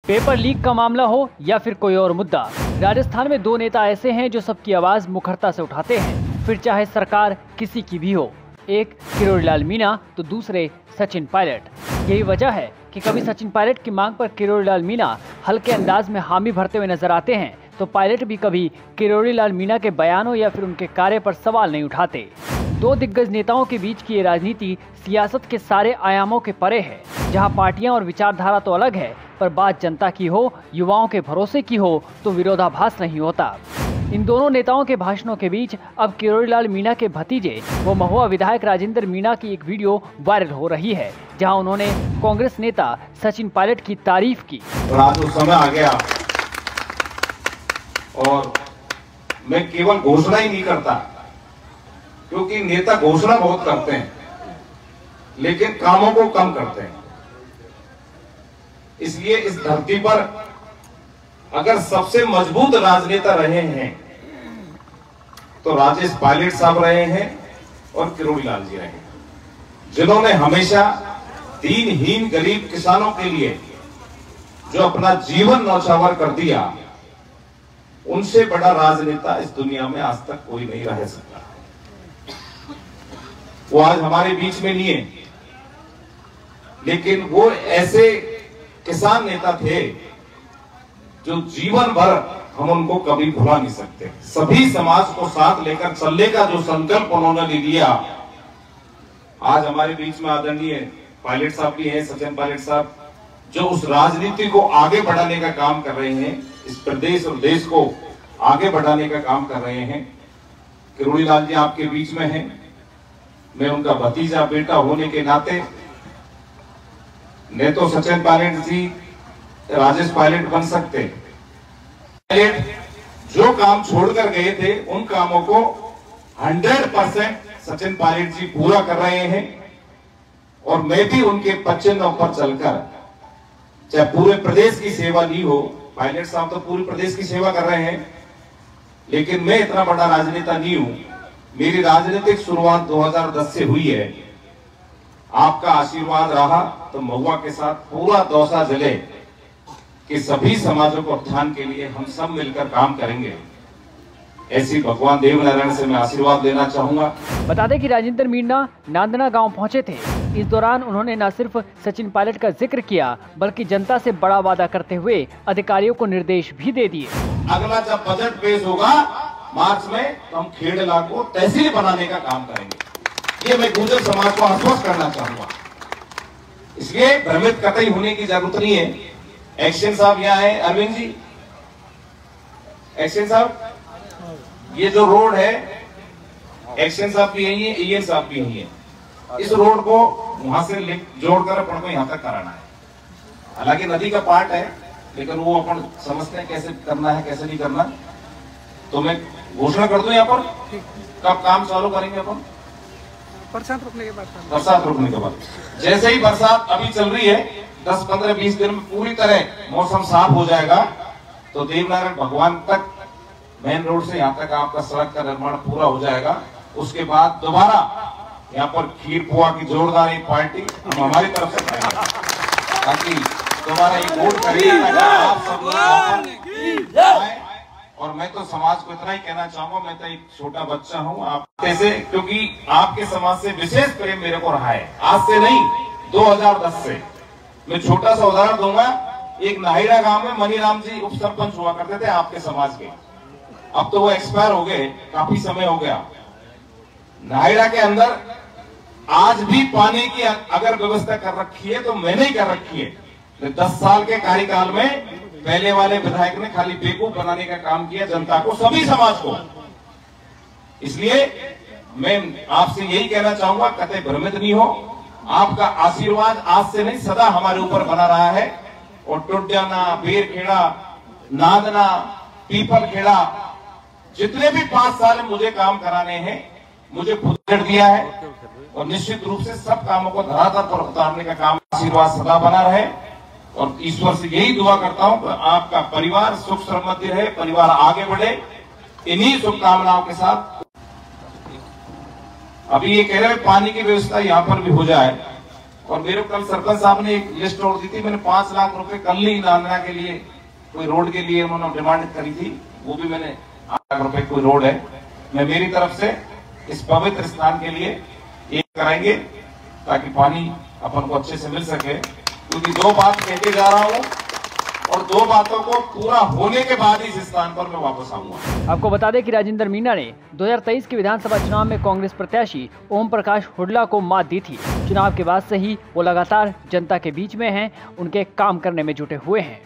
Paper leak का मामला हो या फिर कोई और मुद्दा, राजस्थान में दो नेता ऐसे हैं जो सबकी आवाज मुखरता से उठाते हैं, फिर चाहे सरकार किसी की भी हो। एक किरोड़ीलाल मीणा तो दूसरे सचिन पायलट। यही वजह है कि कभी सचिन पायलट की मांग पर किरोड़ीलाल मीणा हल्के अंदाज में हामी भरते हुए नजर आते हैं, तो पायलट भी कभी किरोड़ीलाल मीणा के बयानों या फिर उनके कार्य पर सवाल नहीं उठाते। दो दिग्गज नेताओं के बीच की ये राजनीति सियासत के सारे आयामों के परे है, जहां पार्टियां और विचारधारा तो अलग है, पर बात जनता की हो, युवाओं के भरोसे की हो, तो विरोधाभास नहीं होता। इन दोनों नेताओं के भाषणों के बीच अब किरोड़ीलाल मीणा के भतीजे व महुआ विधायक राजेंद्र मीणा की एक वीडियो वायरल हो रही है, जहां उन्होंने कांग्रेस नेता सचिन पायलट की तारीफ की। आज उस समय आ गया और मैं केवल घोषणा ही नहीं करता, क्योंकि नेता घोषणा बहुत करते हैं लेकिन कामों को कम करते हैं। इसलिए इस धरती पर अगर सबसे मजबूत राजनेता रहे हैं तो राजेश पायलट साहब रहे हैं और किरोड़ीलाल जी रहे हैं, जिन्होंने हमेशा दीनहीन गरीब किसानों के लिए जो अपना जीवन न्यौछावर कर दिया, उनसे बड़ा राजनेता इस दुनिया में आज तक कोई नहीं रह सकता। वो आज हमारे बीच में नहीं है, लेकिन वो ऐसे किसान नेता थे जो जीवन भर हम उनको कभी भुला नहीं सकते। सभी समाज को साथ लेकर चलने का जो संकल्प उन्होंने लिया, आज हमारे बीच में आदरणीय पायलट साहब भी हैं, सचिन पायलट साहब, जो उस राजनीति को आगे बढ़ाने का काम कर रहे हैं, इस प्रदेश और देश को आगे बढ़ाने का काम कर रहे हैं। किरोड़ीलाल जी आपके बीच में हैं, मैं उनका भतीजा बेटा होने के नाते नहीं तो सचिन पायलट जी राजेश पायलट बन सकते। पायलट जो काम छोड़कर गए थे उन कामों को 100% सचिन पायलट जी पूरा कर रहे हैं, और मैं भी उनके पच्चीनों पर चलकर, चाहे पूरे प्रदेश की सेवा नहीं हो, पायलट साहब तो पूरे प्रदेश की सेवा कर रहे हैं, लेकिन मैं इतना बड़ा राजनेता नहीं हूं। मेरी राजनीतिक शुरुआत 2010 से हुई है। आपका आशीर्वाद रहा तो महुआ के साथ पूरा दौसा जिले के सभी समाजों को उत्थान के लिए हम सब मिलकर काम करेंगे। ऐसी भगवान देवनारायण से मैं आशीर्वाद लेना चाहूंगा। बता दें कि राजेंद्र मीणा नांदना गांव पहुंचे थे। इस दौरान उन्होंने न सिर्फ सचिन पायलट का जिक्र किया, बल्कि जनता से बड़ा वादा करते हुए अधिकारियों को निर्देश भी दे दिए। अगला जब बजट पेश होगा मार्च में, तो हम खेड़ला को तहसील बनाने का काम करेंगे। ये मैं गुर्जर समाज को आश्वस्त करना चाहूंगा। इसलिए भ्रमित कतई होने की जरूरत नहीं है। एक्शन साहब यहाँ है, अरविंद जी, एक्शन साहब, ये जो रोड है, एक्शन साहब भी यही है, ईएन साहब भी यही है। इस रोड को वहां से जोड़कर अपन को यहाँ तक कराना है। हालांकि नदी का पार्ट है, लेकिन वो अपन समझते हैं कैसे करना है कैसे नहीं करना। तो मैं घोषणा कर दूं यहाँ पर, कब काम चालू करेंगे अपन? बरसात रुकने के बाद। बरसात रुकने के बाद। जैसे ही बरसात अभी चल रही है, 10, 15, 20 दिन में पूरी तरह मौसम साफ हो जाएगा, तो देवनारायण भगवान तक मेन रोड से यहाँ तक आपका सड़क का निर्माण पूरा हो जाएगा। उसके बाद दोबारा यहाँ पर खीर पुआ की जोरदार एक पार्टी हम हमारी तरफ से करेंगे, ताकि दोबारा एक वोट करिए आप सब। और मैं तो समाज को इतना ही कहना चाहूंगा, मैं तो एक छोटा बच्चा हूँ आप कैसे, क्योंकि आपके समाज से विशेष प्रेम मेरे को रहा है। आज से नहीं, 2010 से। मैं छोटा सा उदाहरण दूंगा। एक नाहिरा गांव में मनीराम जी उप सरपंच हुआ करते थे आपके समाज के। अब तो वो एक्सपायर हो गए, काफी समय हो गया। नाहिरा के अंदर आज भी पानी की अगर व्यवस्था कर रखी है तो मैंने ही कर रखी है। 10 साल के कार्यकाल में पहले वाले विधायक ने खाली बेवकूफ बनाने का काम किया जनता को, सभी समाज को। इसलिए मैं आपसे यही कहना चाहूंगा, कतई भ्रमित नहीं हो। आपका आशीर्वाद आज से नहीं सदा हमारे ऊपर बना रहा है। और टोड्याना, बेरखेड़ा, नादना, पीपल खेड़ा, जितने भी 5 साल मुझे काम कराने हैं, मुझे खुद दिया है, और निश्चित रूप से सब कामों को धरातल पर उतारने का काम आशीर्वाद सदा बना रहे। और ईश्वर से यही दुआ करता हूं कि आपका परिवार सुख समृद्धि रहे, परिवार आगे बढ़े। इन्हीं शुभकामनाओं के साथ अभी ये कह रहे हैं पानी की व्यवस्था यहाँ पर भी हो जाए, और मेरे कल सरपंच साहब ने एक लिस्ट और दी थी, मैंने 5 लाख रुपए कल ही नांदना के लिए कोई रोड के लिए उन्होंने डिमांड करी थी, वो भी मैंने 8 लाख रुपए कोई रोड है, मैं मेरी तरफ से इस पवित्र स्थान के लिए एक कराएंगे ताकि पानी अपन को अच्छे से मिल सके। क्योंकि 2 बात कहते जा रहा हूँ और 2 बातों को पूरा होने के बाद इस स्थान पर मैं वापस आऊंगा। आपको बता दें कि राजेंद्र मीणा ने 2023 के विधानसभा चुनाव में कांग्रेस प्रत्याशी ओम प्रकाश हुड्डा को मात दी थी। चुनाव के बाद से ही वो लगातार जनता के बीच में हैं, उनके काम करने में जुटे हुए हैं।